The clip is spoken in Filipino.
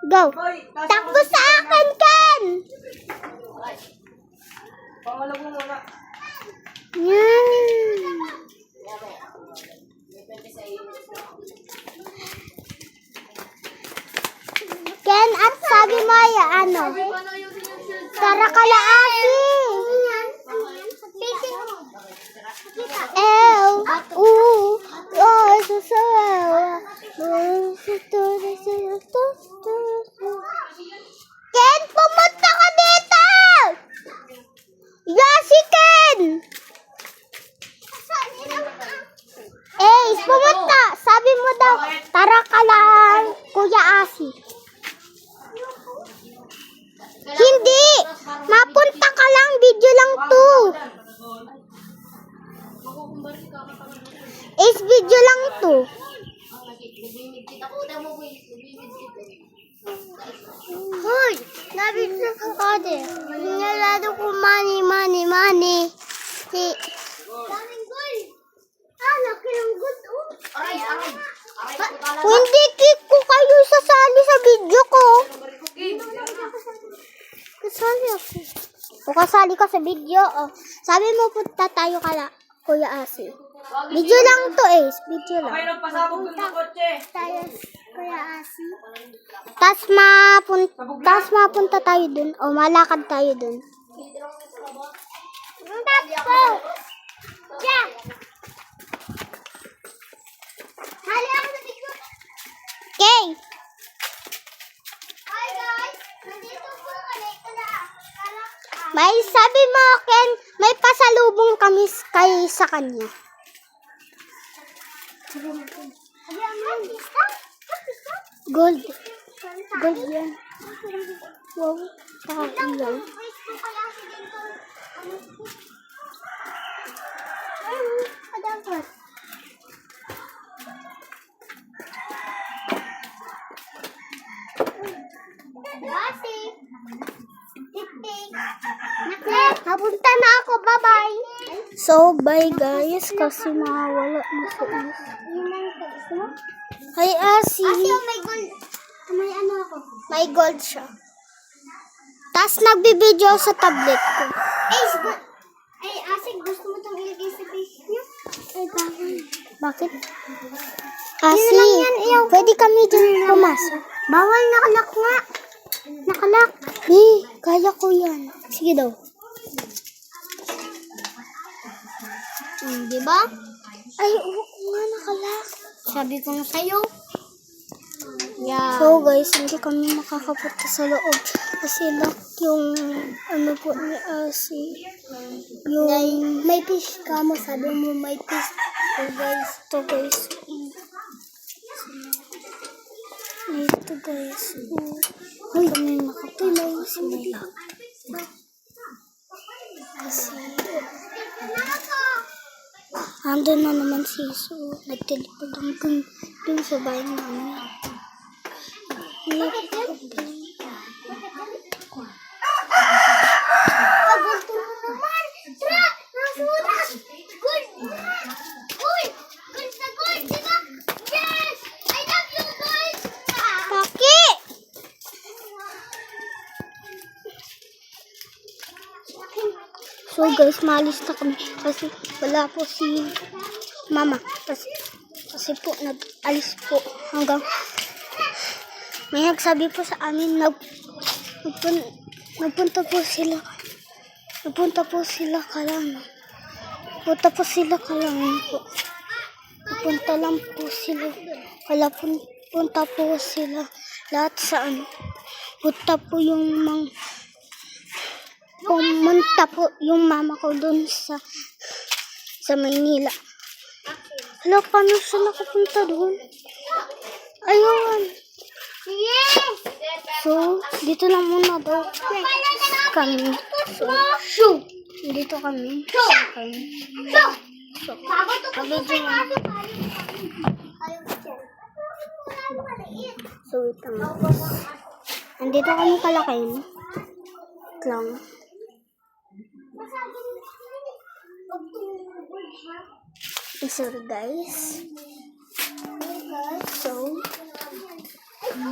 Go. Takbo sa akin, Ken! Pangalan mo muna. Yan. Ken, at sabi mo ay ano? Tara kalaasi. Susawa. Ken, pumunta ka dito! Yasi, Ken! Pumunta! Sabi mo daw, tara ka lang, Kuya Asi. Hindi! Mapunta ka lang, video lang to. Video lang to. Hoy! Nabito ka din. Nalado ko money. Daming goal! Laki ng good. Aray. Hindi ko kayo sasali sa video ko. Kasali ako. O kasali ka sa video. Oh. Sabi mo punta tayo kala, Kuya Asi. Video lang to video lang. Okay, nagpasabog dun sa kotse. Tayo, Kuya Asi. Tas mapunta tayo dun. O malakad tayo dun. Takbo! Diyan! Hali ako sa TikTok. Okay. Hi guys! Nandito po kami. May sabi mo, Ken, may pasalubong kami sa kanya. Gold. Gold yan. Wow. Pakailan. Dapat. Napunta na ako. Bye-bye. So, bye guys. Kasi mawala na sa is. Hi, Asi. Asi, may gold. May ano ako? May gold siya. Tapos nagbibideo sa tablet ko. Ay, Asi, gusto mo itong ilagay sa face niyo? Ay, bakit? Asi, pwede kami dyan pumasok. Bawal, nakalak nga. Nakalak. Kaya ko yan. Sige daw. Diba? Ay, oo nga, nakalak. Sabi ko na sa'yo. Yeah. So guys, hindi kami makakapunta sa loob. Kasi lock yung ano po ni Asi. Yung may fish ka mo. Sabi mo may fish. So guys, ito guys. Ito guys. Uy, kami makapulay. Kasi andun na naman si Iso. Nagtelepon lang dun sa bahay namin. So guys, maalis na kami kasi wala po si Mama. Kasi po nag-alis po hanggang may nagsabi po sa amin nagpunta po sila kalang. Punta po sila kalang po. Punta lang po sila. Punta po sila lahat sa ano. Punta po pumunta po yung mama ko doon sa Maynila. Hala, paano siya nakapunta doon? Ayun. Yes! So, dito lang muna daw kami. So, dito kami. So, ito nga. Andito kami kalakayin. Lang. Sorry guys. So, No,